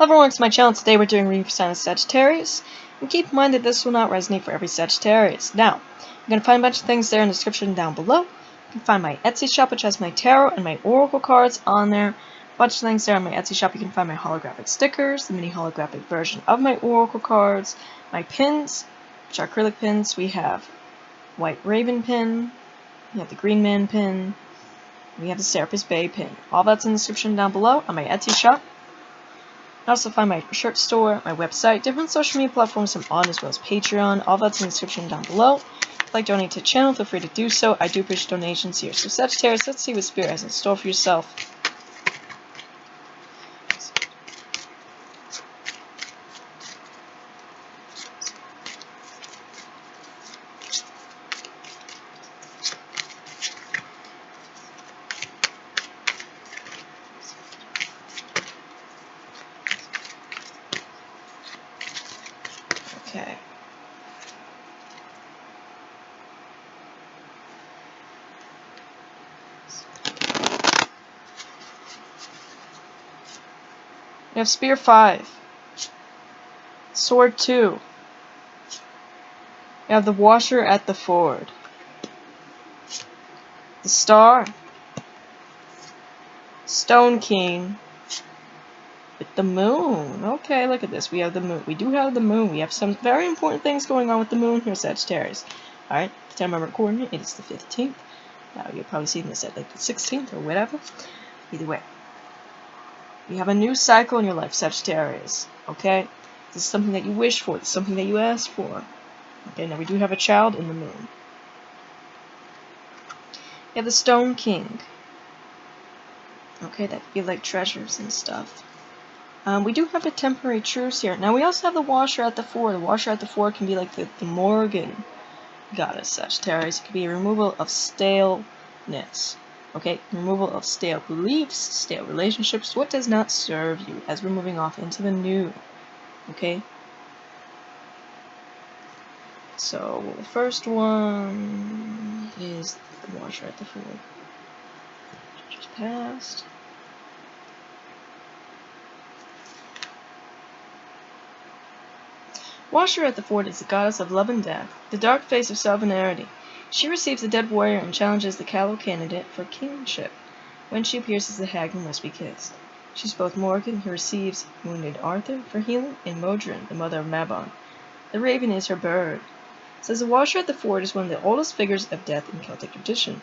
Hello everyone, it's my channel. Today we're doing reading for sign of Sagittarius. And keep in mind that this will not resonate for every Sagittarius. Now, you're going to find a bunch of things there in the description down below. You can find my Etsy shop, which has my tarot and my oracle cards on there. A bunch of things there on my Etsy shop. You can find my holographic stickers, the mini holographic version of my oracle cards, my pins, which are acrylic pins. We have White Raven pin, we have the Green Man pin, we have the Serapis Bay pin. All that's in the description down below on my Etsy shop. You can also find my shirt store, my website, different social media platforms I'm on, as well as Patreon. All that's in the description down below. If you'd like to donate to the channel, feel free to do so. I do appreciate donations here. So Sagittarius, let's see what Spirit has in store for yourself. Okay. We have Spear 5, Sword 2, we have the Washer at the Ford, the Star, Stone King, with the Moon. Okay, look at this. We have the Moon. We do have the Moon. We have some very important things going on with the Moon here, Sagittarius. Alright, the time I'm recording it is the 15th. Now, you'll probably see this at like the 16th or whatever. Either way. You have a new cycle in your life, Sagittarius. Okay? This is something that you wish for. This is something that you asked for. Okay, now we do have a child in the Moon. You have the Stone King. Okay, that could be like treasures and stuff. We do have a temporary truce here. Now we also have the Washer at the Ford. The Washer at the Ford can be like the Morgan goddess, Sagittarius. It could be a removal of staleness. Okay, removal of stale beliefs, stale relationships, what does not serve you, as we're moving off into the new. Okay? So, the first one is the Washer at the Ford. Just passed. Washer at the Ford is the goddess of love and death, the dark face of sovereignty. She receives the dead warrior and challenges the callow candidate for kingship. When she appears as the hag who must be kissed. She's both Morgan, who receives wounded Arthur for healing, and Modron, the mother of Mabon. The raven is her bird. It says the Washer at the Ford is one of the oldest figures of death in Celtic tradition.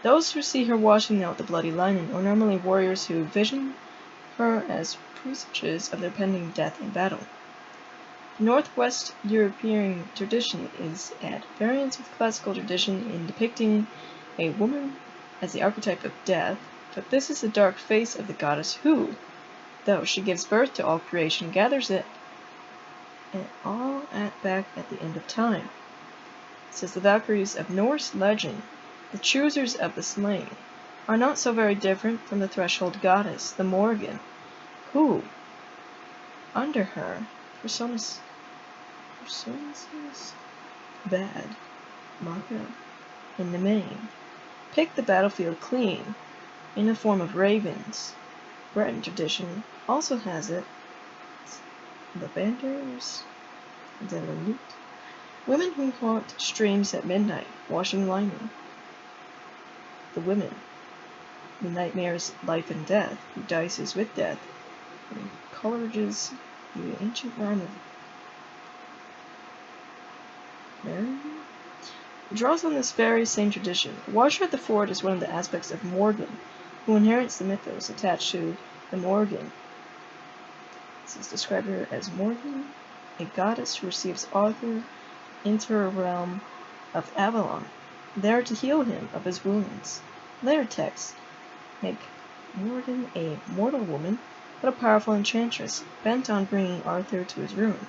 Those who see her washing out the bloody linen are normally warriors who vision her as presages of their pending death in battle. Northwest European tradition is at variance with classical tradition in depicting a woman as the archetype of death, but this is the dark face of the goddess who, though she gives birth to all creation, gathers it all back at the end of time. It says the Valkyries of Norse legend, the choosers of the slain, are not so very different from the threshold goddess, the Morgan, who, under her, personas bad, Marco, in the main, pick the battlefield clean, in the form of ravens. Breton tradition also has it. The Banders, the Lutte, women who haunt streams at midnight, washing linen. The women, the nightmares, life and death, who dices with death, and Coleridge's the ancient rhyme of Mary draws on this very same tradition. The Washer at the Ford is one of the aspects of Morgan, who inherits the mythos attached to the Morgan. This is described here as Morgan, a goddess who receives Arthur into her realm of Avalon, there to heal him of his wounds. Later texts make Morgan a mortal woman, but a powerful enchantress, bent on bringing Arthur to his ruin.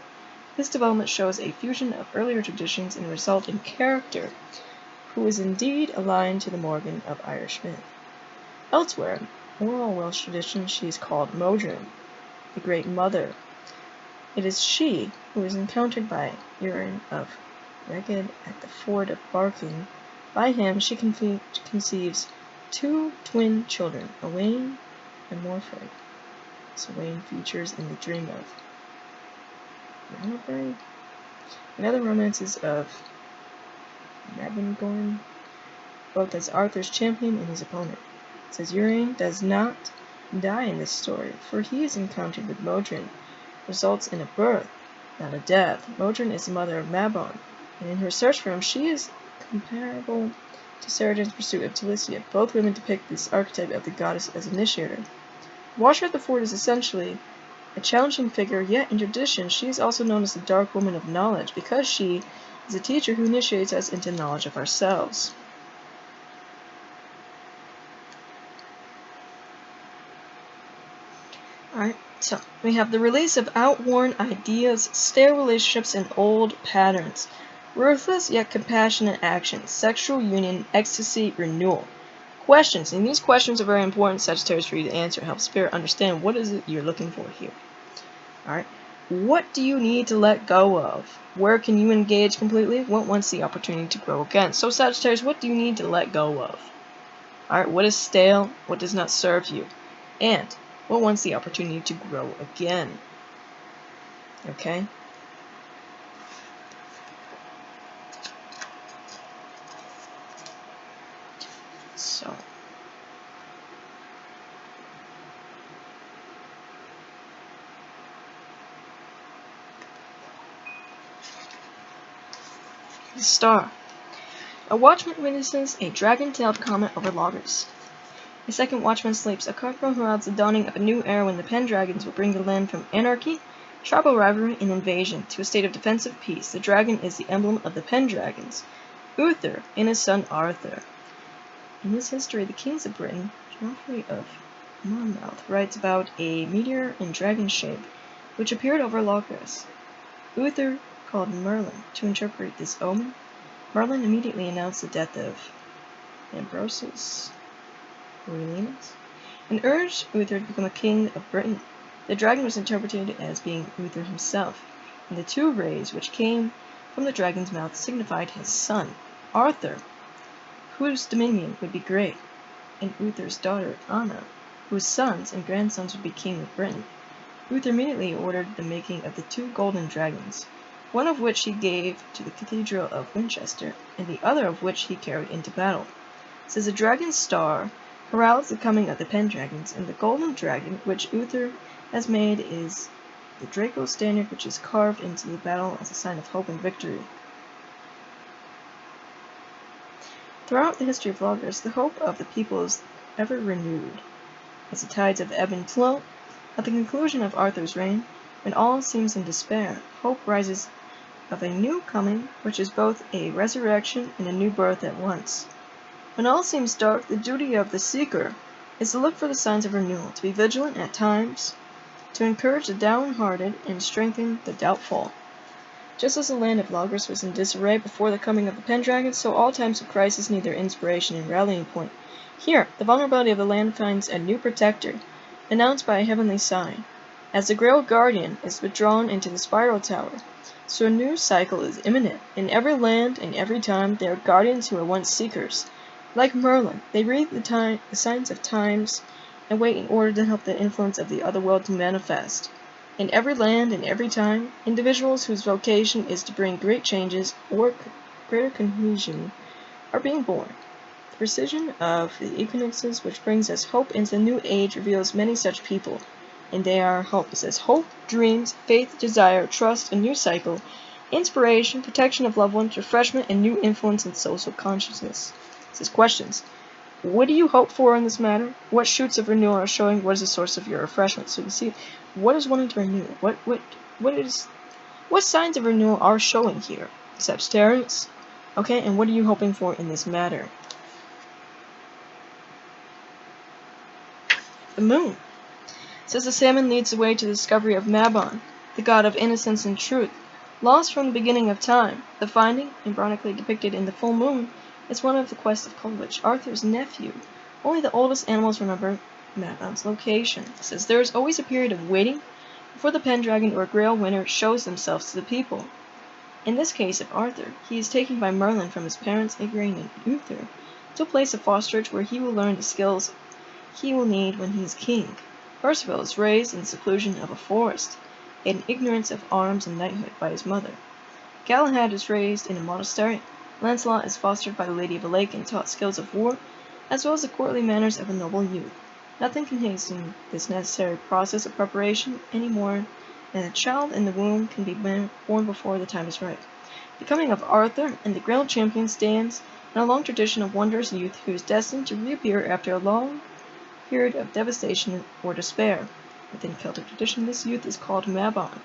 This development shows a fusion of earlier traditions and result in character, who is indeed aligned to the Morgan of Irish myth. Elsewhere, in oral Welsh tradition, she is called Modron, the Great Mother. It is she who is encountered by Urin of Reged at the Ford of Barking. By him she conceives two twin children, Owain and Morfydd. serene features in the dream of. Another romances of Mabangorn, both as Arthur's champion and his opponent. It says Urian does not die in this story, for he is encountered with Modron, results in a birth, not a death. Modron is the mother of Mabon, and in her search for him, she is comparable to Saradin's pursuit of Talicia. Both women depict this archetype of the goddess as initiator. Watcher at the Ford is essentially a challenging figure, yet in tradition she is also known as the Dark Woman of Knowledge, because she is a teacher who initiates us into knowledge of ourselves. Alright, so we have the release of outworn ideas, stale relationships, and old patterns. Ruthless yet compassionate action, sexual union, ecstasy, renewal. Questions, and these questions are very important, Sagittarius, for you to answer. Help Spirit understand what is it you're looking for here. Alright, what do you need to let go of? Where can you engage completely? What wants the opportunity to grow again? So Sagittarius, what do you need to let go of? Alright, what is stale? What does not serve you? And what wants the opportunity to grow again? Okay? So the star. A watchman witnesses a dragon-tailed comet over Logos. A second watchman sleeps. A cardinal heralds the dawning of a new era when the Pendragons will bring the land from anarchy, tribal rivalry, and invasion to a state of defensive peace. The dragon is the emblem of the Pendragons, Uther and his son Arthur. In this history, the kings of Britain, Geoffrey of Monmouth, writes about a meteor in dragon shape which appeared over Logos. Uther called Merlin to interpret this omen. Merlin immediately announced the death of Ambrosius Aurelianus and urged Uther to become a king of Britain. The dragon was interpreted as being Uther himself, and the two rays which came from the dragon's mouth signified his son, Arthur, whose dominion would be great, and Uther's daughter, Anna, whose sons and grandsons would be king of Britain. Uther immediately ordered the making of the two golden dragons, one of which he gave to the Cathedral of Winchester, and the other of which he carried into battle. It says the dragon's star heralds the coming of the Pendragons, and the golden dragon which Uther has made is the Draco standard, which is carved into the battle as a sign of hope and victory. Throughout the history of Logos, the hope of the people is ever renewed. As the tides of ebb and flow, at the conclusion of Arthur's reign, when all seems in despair, hope rises of a new coming, which is both a resurrection and a new birth at once. When all seems dark, the duty of the seeker is to look for the signs of renewal, to be vigilant at times, to encourage the downhearted and strengthen the doubtful. Just as the land of Logos was in disarray before the coming of the Pendragons, so all times of crisis need their inspiration and rallying point. Here, the vulnerability of the land finds a new protector, announced by a heavenly sign. As the Grail Guardian is withdrawn into the Spiral Tower, so a new cycle is imminent. In every land and every time, there are guardians who are once seekers. Like Merlin, they read the signs of times and wait in order to help the influence of the other world to manifest. In every land and every time, individuals whose vocation is to bring great changes or greater cohesion are being born. The precision of the equinoxes which brings us hope into the new age reveals many such people, and they are hope. It says hope, dreams, faith, desire, trust, a new cycle, inspiration, protection of loved ones, refreshment, and new influence in social consciousness. It says questions. What do you hope for in this matter? What shoots of renewal are showing? What is the source of your refreshment? So you see, what is wanting to renew? What signs of renewal are showing here? Sagittarius. Okay, and what are you hoping for in this matter? The moon. It says the salmon leads the way to the discovery of Mabon, the god of innocence and truth. Lost from the beginning of time, the finding, ironically depicted in the full moon, is one of the quest of Coleridge, Arthur's nephew. Only the oldest animals remember Mabon's location. It says there is always a period of waiting before the Pendragon or Grail winner shows themselves to the people. In this case of Arthur, he is taken by Merlin from his parents Igraine and Uther to a place of fosterage where he will learn the skills he will need when he is king. Percival is raised in the seclusion of a forest, in ignorance of arms and knighthood by his mother. Galahad is raised in a monastery. Lancelot is fostered by the Lady of the Lake and taught skills of war, as well as the courtly manners of a noble youth. Nothing can hasten this necessary process of preparation any more than a child in the womb can be born before the time is right. The coming of Arthur and the Grail champion stands in a long tradition of wondrous youth who is destined to reappear after a long period of devastation or despair. Within Celtic tradition, this youth is called Mabon,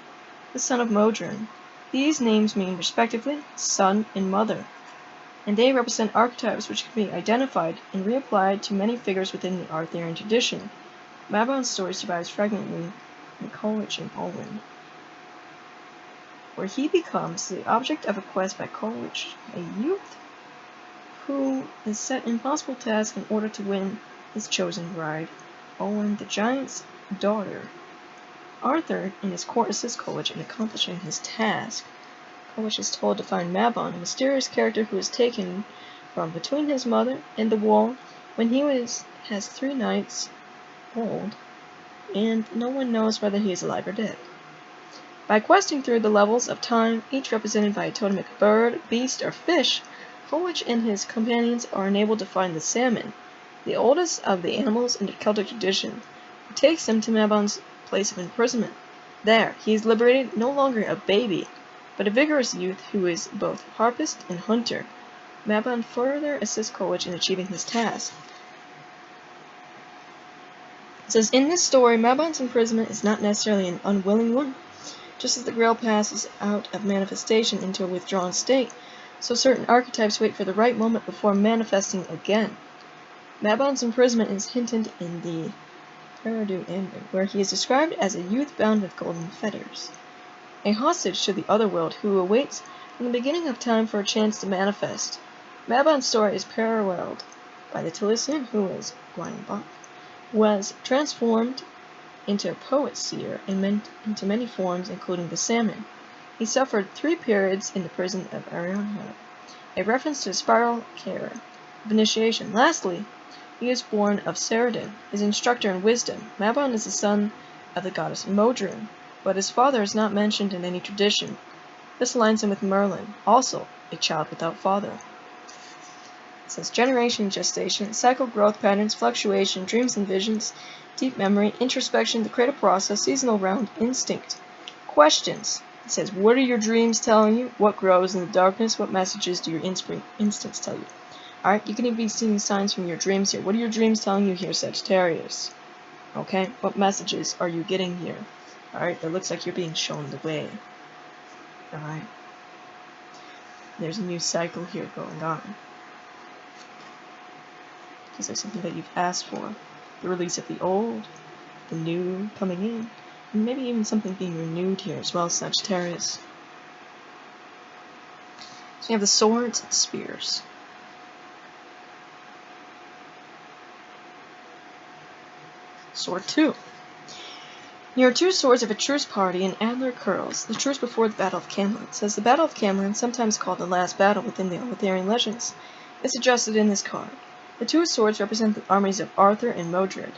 the son of Modron. These names mean respectively son and mother, and they represent archetypes which can be identified and reapplied to many figures within the Arthurian tradition. Mabon's story survives fragmentally in Coleridge and Olwen, where he becomes the object of a quest by Coleridge, a youth who is set impossible tasks in order to win his chosen bride, Olwen the giant's daughter. Arthur and his court assist Coleridge in accomplishing his task. Coleridge is told to find Mabon, a mysterious character who is taken from between his mother and the wall when he has 3 nights old, and no one knows whether he is alive or dead. By questing through the levels of time, each represented by a totemic bird, beast, or fish, Coleridge and his companions are enabled to find the salmon, the oldest of the animals in the Celtic tradition, who takes them to Mabon's place of imprisonment. There, he is liberated, no longer a baby, but a vigorous youth who is both harpist and hunter. Mabon further assists Coleridge in achieving his task. It says, in this story, Mabon's imprisonment is not necessarily an unwilling one. Just as the Grail passes out of manifestation into a withdrawn state, so certain archetypes wait for the right moment before manifesting again. Mabon's imprisonment is hinted in the Peredur Amber, where he is described as a youth bound with golden fetters, a hostage to the other world who awaits from the beginning of time for a chance to manifest. Mabon's story is paralleled by the Taliesin, who is Gwaine was transformed into a poet seer and meant into many forms, including the salmon. He suffered 3 periods in the prison of Arianna, a reference to the spiral care of initiation. Lastly, he is born of Saradin, his instructor in wisdom. Mabon is the son of the goddess Modron, but his father is not mentioned in any tradition. This aligns him with Merlin, also a child without father. It says generation, gestation, cycle, growth patterns, fluctuation, dreams and visions, deep memory, introspection, the creative process, seasonal round, instinct. Questions. It says, what are your dreams telling you? What grows in the darkness? What messages do your instincts tell you? Alright, you can even be seeing signs from your dreams here. What are your dreams telling you here, Sagittarius? Okay, what messages are you getting here? Alright, it looks like you're being shown the way. Alright. There's a new cycle here going on. Because there's something that you've asked for. The release of the old, the new coming in, and maybe even something being renewed here as well, Sagittarius. So you have the swords and spears. Sword 2. Here are 2 swords of a truce party in antler curls, the truce before the Battle of Camlan. It says the Battle of Camlan, sometimes called the last battle within the Arthurian legends, is suggested in this card. The 2 swords represent the armies of Arthur and Modred,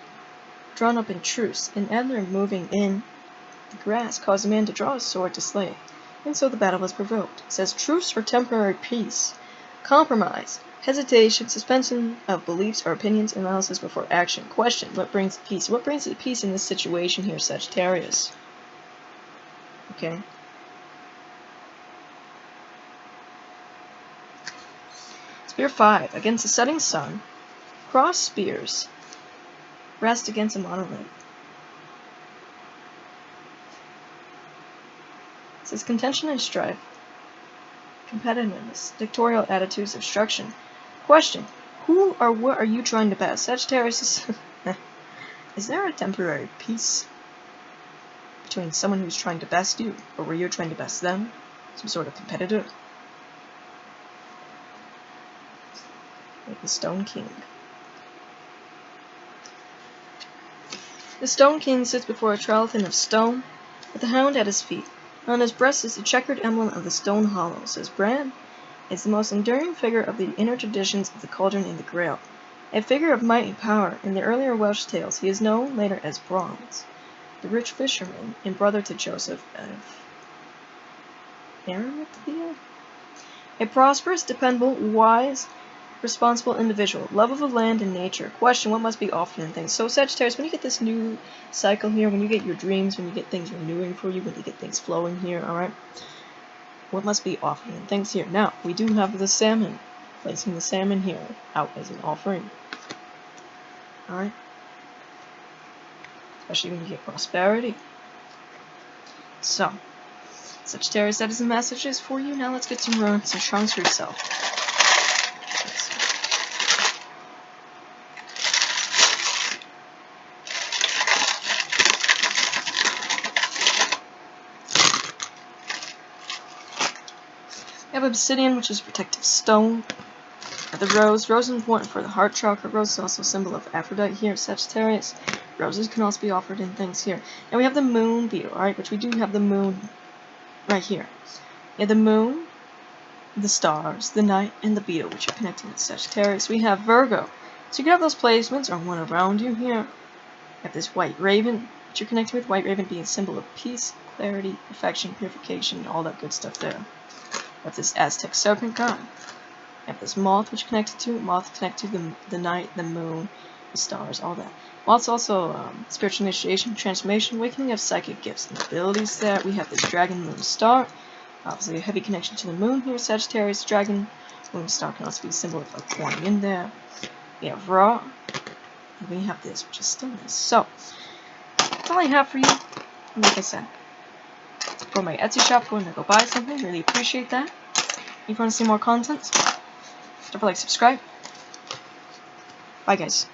drawn up in truce. An antler moving in the grass caused a man to draw his sword to slay, and so the battle was provoked. It says truce or temporary peace, compromise, hesitation, suspension of beliefs or opinions, analysis before action. Question, what brings peace? What brings peace in this situation here, Sagittarius? Okay. Spear 5. Against the setting sun, cross spears rest against a monolith. It says contention and strife, competitiveness, dictatorial attitudes, obstruction. Question, who or what are you trying to best? Sagittarius is there a temporary peace between someone who's trying to best you, or were you trying to best them? Some sort of competitor? Like the Stone King. The Stone King sits before a trellis of stone, with the hound at his feet. On his breast is the checkered emblem of the Stone Hollow. Says Bran is the most enduring figure of the inner traditions of the Cauldron and the Grail. A figure of might and power. In the earlier Welsh tales, he is known later as Bronze, the rich fisherman and brother to Joseph of Arimathea. A prosperous, dependable, wise, responsible individual. Love of the land and nature. Question, what must be offered in things? So Sagittarius, when you get this new cycle here, when you get your dreams, when you get things renewing for you, when you get things flowing here, alright? What must be offered in things here? Now, we do have the salmon. Placing the salmon here out as an offering. Alright? Especially when you get prosperity. So, Sagittarius, that is the messages for you. Now let's get some runes and charms for yourself. We have obsidian, which is protective stone. The rose. Rose is important for the heart chakra. Rose is also a symbol of Aphrodite here, Sagittarius. Roses can also be offered in things here. And we have the moon beetle, alright, which we do have the moon right here. We have the moon, the stars, the night, and the beetle, which are connecting with Sagittarius. We have Virgo. So you can have those placements or one around you here. We have this white raven, which you're connecting with. White raven being a symbol of peace, clarity, perfection, purification, all that good stuff there. We have this Aztec serpent god. We have this moth, which connected to the night, the moon, the stars, all that. Moth's also spiritual initiation, transformation, awakening of psychic gifts and abilities there. We have this dragon, moon, star. Obviously a heavy connection to the moon here, Sagittarius. Dragon, moon, star can also be a symbol of like going in there. We have Ra. And we have this, which is stillness. So, that's all I have for you. And like I said, go to my Etsy shop, go in there, go buy something. Really appreciate that. If you want to see more content, don't forget to like, subscribe. Bye, guys.